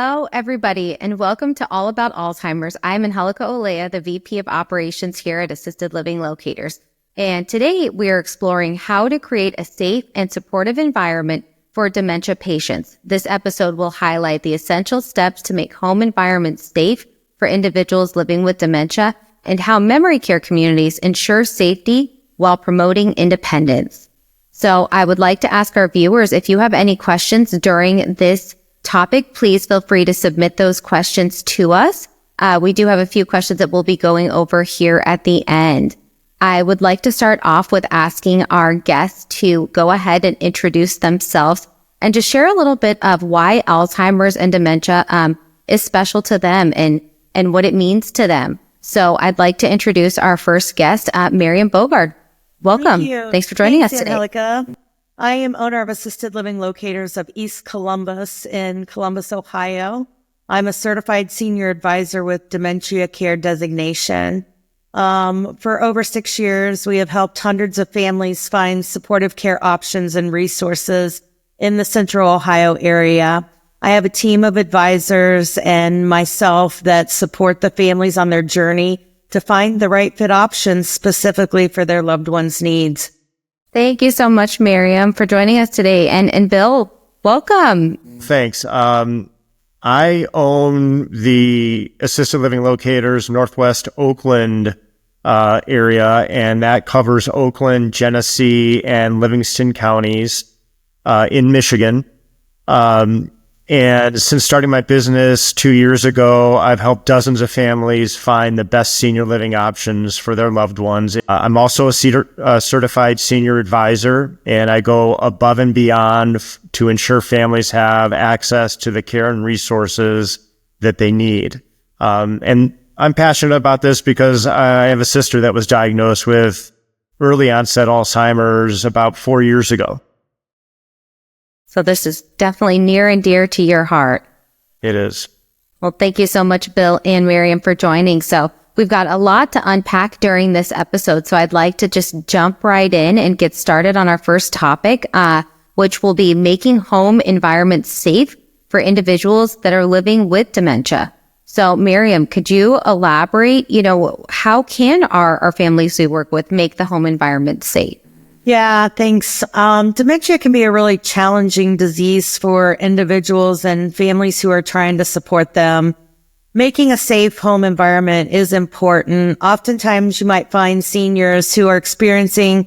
Hello, everybody, and welcome to All About Alzheimer's. I'm Angelica Olea, the VP of Operations here at Assisted Living Locators. And today we are exploring how to create a safe and supportive environment for dementia patients. This episode will highlight the essential steps to make home environments safe for individuals living with dementia and how memory care communities ensure safety while promoting independence. So I would like to ask our viewers, if you have any questions during this topic, please feel free to submit those questions to us. We do have a few questions that we'll be going over here at the end. I would like to start off with asking our guests to go ahead and introduce themselves and just share a little bit of why Alzheimer's and dementia is special to them and what it means to them. So I'd like to introduce our first guest, Miriam Bogard. Welcome. Thank you. Thanks for joining us today. Angelica. I am owner of Assisted Living Locators of East Columbus in Columbus, Ohio. I'm a certified senior advisor with Dementia Care designation. For over 6 years, we have helped hundreds of families find supportive care options and resources in the central Ohio area. I have a team of advisors and myself that support the families on their journey to find the right fit options specifically for their loved ones' needs. Thank you so much, Miriam, for joining us today. And Bill, welcome. Thanks. I own the Assisted Living Locators Northwest Oakland area, and that covers Oakland, Genesee, and Livingston counties in Michigan. And since starting my business 2 years ago, I've helped dozens of families find the best senior living options for their loved ones. I'm also a certified senior advisor, and I go above and beyond to ensure families have access to the care and resources that they need. And I'm passionate about this because I have a sister that was diagnosed with early onset Alzheimer's about 4 years ago. So this is definitely near and dear to your heart. It is. Well, thank you so much, Bill and Miriam, for joining. So we've got a lot to unpack during this episode. So I'd like to just jump right in and get started on our first topic, which will be making home environments safe for individuals that are living with dementia. So Miriam, could you elaborate, how can our families we work with make the home environment safe? Yeah, thanks. Dementia can be a really challenging disease for individuals and families who are trying to support them. Making a safe home environment is important. Oftentimes you might find seniors who are experiencing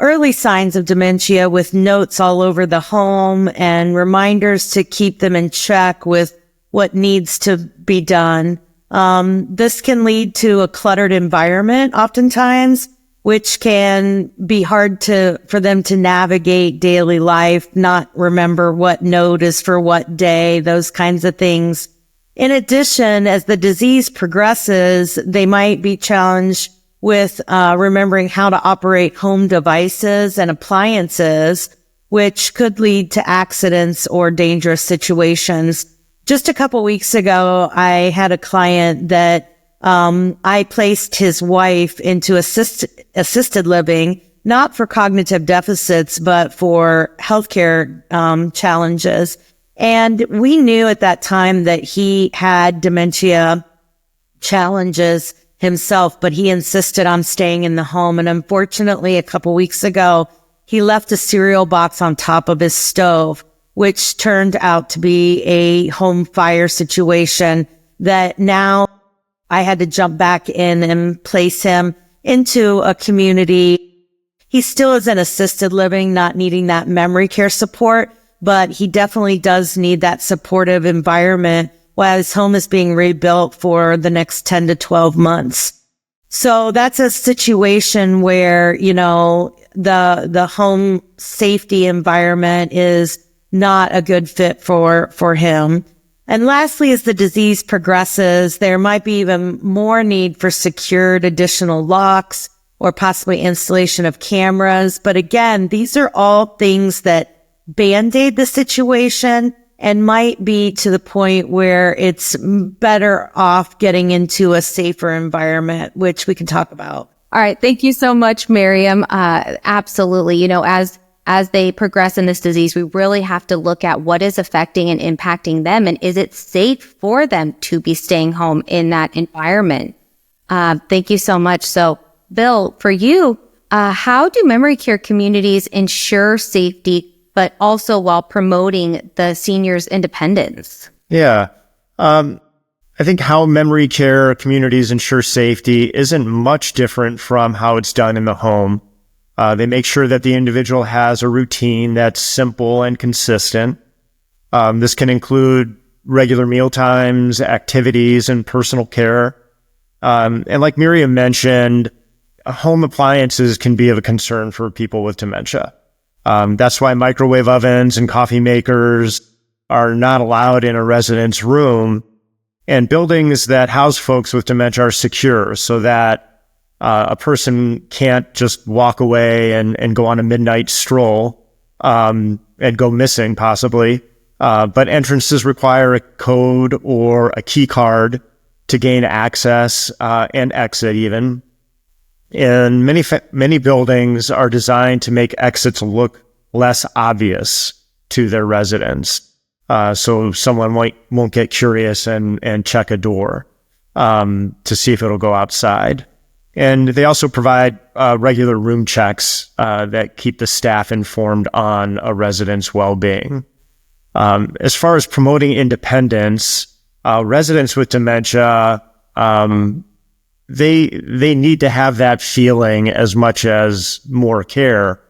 early signs of dementia with notes all over the home and reminders to keep them in check with what needs to be done. This can lead to a cluttered environment oftentimes, which can be hard for them to navigate daily life, not remember what note is for what day, those kinds of things. In addition, as the disease progresses, they might be challenged with remembering how to operate home devices and appliances, which could lead to accidents or dangerous situations. Just a couple weeks ago, I had a client that I placed his wife into assisted living, not for cognitive deficits, but for healthcare challenges. And we knew at that time that he had dementia challenges himself, but he insisted on staying in the home. And unfortunately, a couple weeks ago, he left a cereal box on top of his stove, which turned out to be a home fire situation that now I had to jump back in and place him into a community. He still is in assisted living, not needing that memory care support, but he definitely does need that supportive environment while his home is being rebuilt for the next 10 to 12 months. So that's a situation where, the home safety environment is not a good fit for him. And lastly, as the disease progresses, there might be even more need for secured additional locks or possibly installation of cameras. But again, these are all things that band-aid the situation and might be to the point where it's better off getting into a safer environment, which we can talk about. All right. Thank you so much, Miriam. Absolutely. As as they progress in this disease, we really have to look at what is affecting and impacting them. And is it safe for them to be staying home in that environment? Thank you so much. So, Bill, for you, how do memory care communities ensure safety, but also while promoting the seniors' independence? Yeah. I think how memory care communities ensure safety isn't much different from how it's done in the home. They make sure that the individual has a routine that's simple and consistent. This can include regular meal times, activities, and personal care. And like Miriam mentioned, home appliances can be of a concern for people with dementia. That's why microwave ovens and coffee makers are not allowed in a resident's room. And buildings that house folks with dementia are secure so that a person can't just walk away and go on a midnight stroll and go missing, possibly. But entrances require a code or a key card to gain access and exit even. And many buildings are designed to make exits look less obvious to their residents. So someone won't get curious and check a door to see if it'll go outside. And they also provide regular room checks that keep the staff informed on a resident's well-being. As far as promoting independence, residents with dementia, they need to have that feeling as much as more care.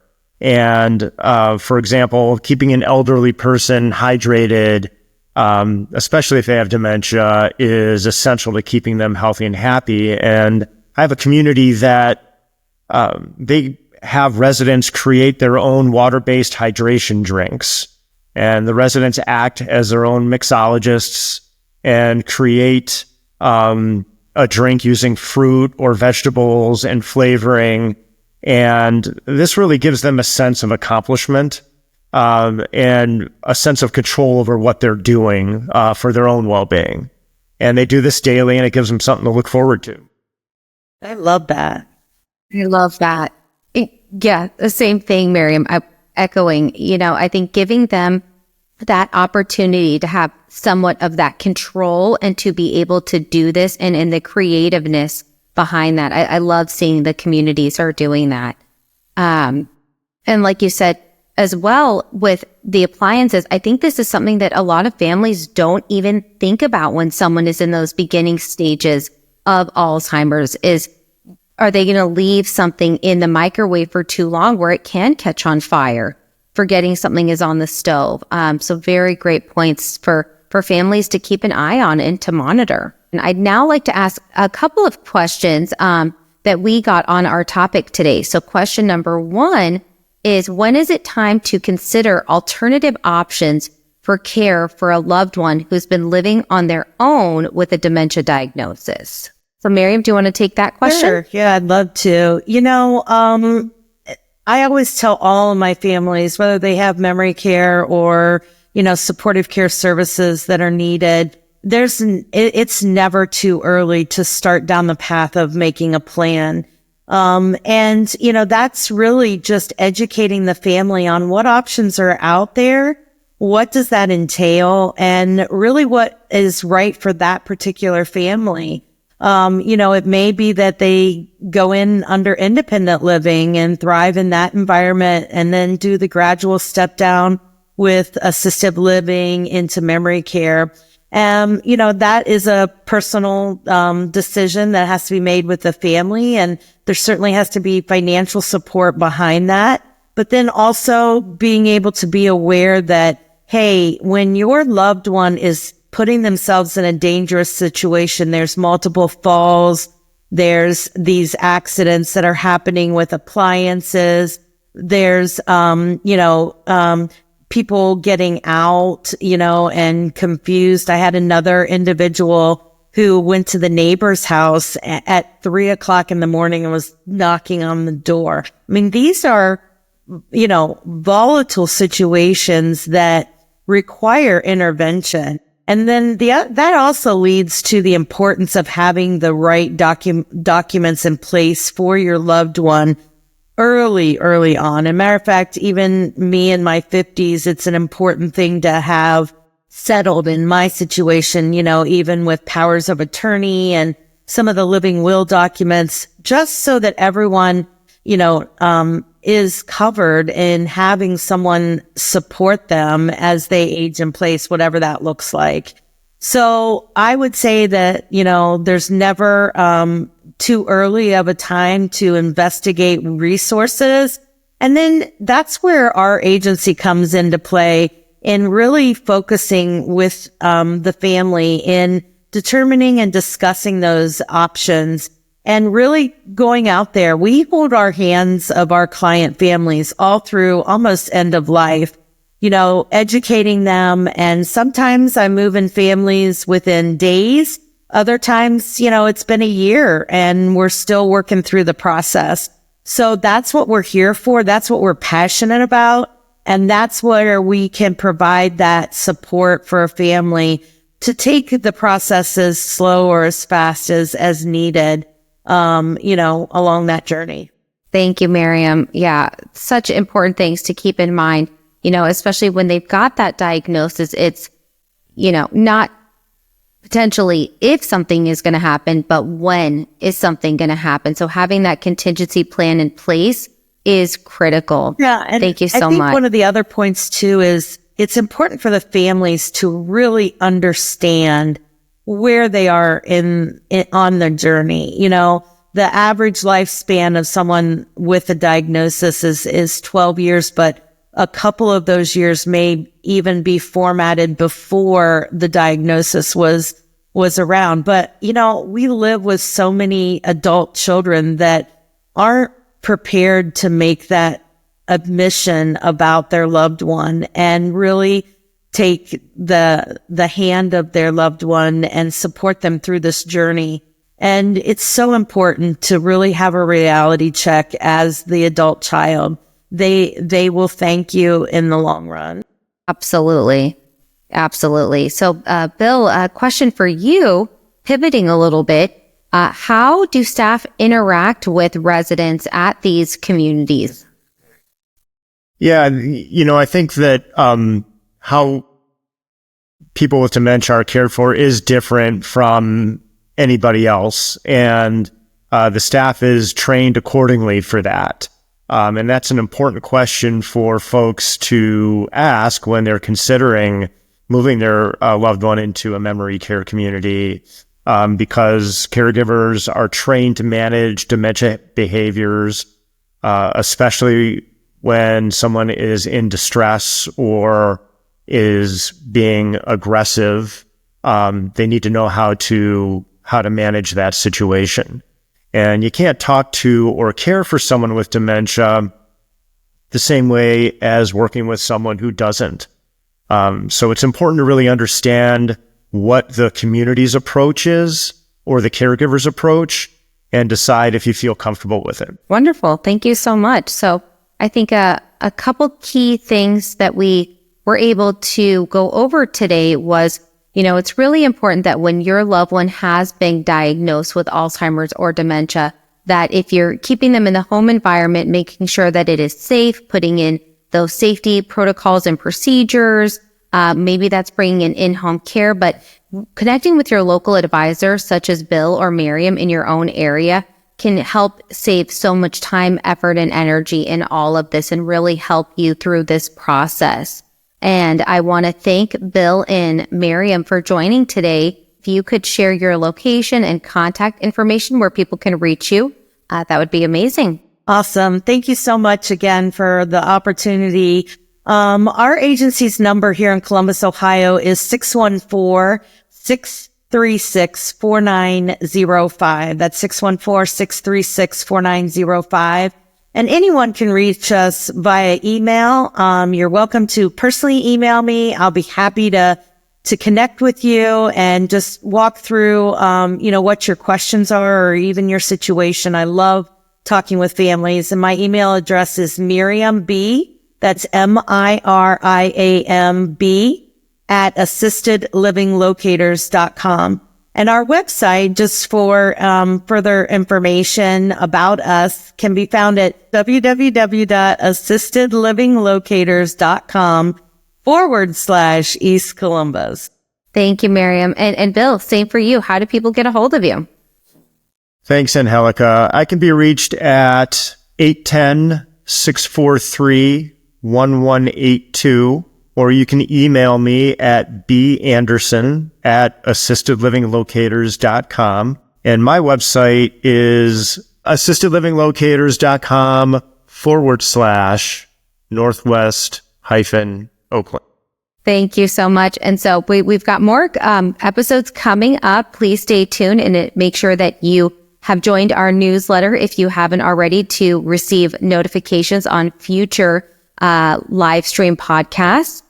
And for example, keeping an elderly person hydrated, especially if they have dementia, is essential to keeping them healthy and happy. And I have a community that they have residents create their own water-based hydration drinks. And the residents act as their own mixologists and create a drink using fruit or vegetables and flavoring. And this really gives them a sense of accomplishment and a sense of control over what they're doing for their own well-being. And they do this daily, and it gives them something to look forward to. I love that. I love that. Yeah, the same thing, Miriam. Echoing, I think giving them that opportunity to have somewhat of that control and to be able to do this and the creativeness behind that. I love seeing the communities are doing that. And like you said as well with the appliances, I think this is something that a lot of families don't even think about when someone is in those beginning stages of Alzheimer's. Are they going to leave something in the microwave for too long where it can catch on fire, forgetting something is on the stove? So very great points for families to keep an eye on and to monitor. And I'd now like to ask a couple of questions that we got on our topic today. So question number 1 is, when is it time to consider alternative options for care for a loved one who's been living on their own with a dementia diagnosis? So Miriam, do you want to take that question? Sure. Yeah, I'd love to. I always tell all of my families, whether they have memory care or, supportive care services that are needed, it's never too early to start down the path of making a plan. That's really just educating the family on what options are out there. What does that entail? And really what is right for that particular family. It may be that they go in under independent living and thrive in that environment and then do the gradual step down with assisted living into memory care. That is a personal decision that has to be made with the family, and there certainly has to be financial support behind that. But then also being able to be aware that, hey, when your loved one is putting themselves in a dangerous situation, there's multiple falls, there's these accidents that are happening with appliances, there's people getting out, and confused. I had another individual who went to the neighbor's house at 3:00 in the morning and was knocking on the door. I mean, these are, volatile situations that require intervention. And then that also leads to the importance of having the right documents in place for your loved one early on. As a matter of fact, even me in my 50s, it's an important thing to have settled in my situation, even with powers of attorney and some of the living will documents, just so that everyone, is covered in having someone support them as they age in place, whatever that looks like. So I would say that, there's never, too early of a time to investigate resources. And then that's where our agency comes into play in really focusing with, the family in determining and discussing those options and really going out there. We hold our hands of our client families all through almost end of life, educating them. And sometimes I move in families within days. Other times, it's been a year and we're still working through the process. So that's what we're here for. That's what we're passionate about. And that's where we can provide that support for a family to take the process as slow or as fast as needed, along that journey. Thank you, Miriam. Yeah, such important things to keep in mind, especially when they've got that diagnosis. It's, not potentially if something is going to happen, but when is something going to happen? So having that contingency plan in place is critical. Yeah. And thank you so I think much. One of the other points too is it's important for the families to really understand where they are on their journey. The average lifespan of someone with a diagnosis is 12 years, but a couple of those years may even be formatted before the diagnosis was around. But, we live with so many adult children that aren't prepared to make that admission about their loved one and really take the hand of their loved one and support them through this journey. And it's so important to really have a reality check as the adult child. They will thank you in the long run. Absolutely. So, Bill, a question for you, pivoting a little bit. How do staff interact with residents at these communities? Yeah, I think that how people with dementia are cared for is different from anybody else, and the staff is trained accordingly for that. And that's an important question for folks to ask when they're considering moving their loved one into a memory care community, because caregivers are trained to manage dementia behaviors, especially when someone is in distress or is being aggressive. They need to know how to manage that situation. And you can't talk to or care for someone with dementia the same way as working with someone who doesn't. So it's important to really understand what the community's approach is or the caregiver's approach and decide if you feel comfortable with it. Wonderful. Thank you so much. So I think a couple key things that we were able to go over today was, it's really important that when your loved one has been diagnosed with Alzheimer's or dementia, that if you're keeping them in the home environment, making sure that it is safe, putting in those safety protocols and procedures, maybe that's bringing in-home care, but connecting with your local advisor, such as Bill or Miriam in your own area, can help save so much time, effort, and energy in all of this and really help you through this process. And I want to thank Bill and Miriam for joining today. If you could share your location and contact information where people can reach you, that would be amazing. Awesome. Thank you so much again for the opportunity. Our agency's number here in Columbus, Ohio is 614-636-4905. That's 614-636-4905. And anyone can reach us via email. You're welcome to personally email me. I'll be happy to connect with you and just walk through, what your questions are or even your situation. I love talking with families, and my email address is Miriam B. That's MIRIAMB @assistedlivinglocators.com. And our website, just for further information about us, can be found at www.assistedlivinglocators.com/East Columbus. Thank you, Miriam. And Bill, same for you. How do people get a hold of you? Thanks, Angelica. I can be reached at 810-643-1182, or you can email me at banderson@assistedlivinglocators.com. And my website is assistedlivinglocators.com/Northwest-Oakland. Thank you so much. And so we've got more episodes coming up. Please stay tuned and make sure that you have joined our newsletter if you haven't already to receive notifications on future live stream podcasts.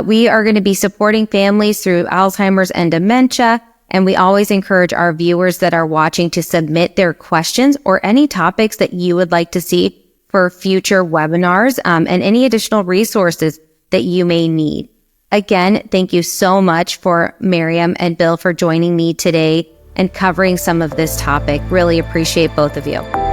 We are going to be supporting families through Alzheimer's and dementia. And we always encourage our viewers that are watching to submit their questions or any topics that you would like to see for future webinars and any additional resources that you may need. Again, thank you so much for Miriam and Bill for joining me today and covering some of this topic. Really appreciate both of you.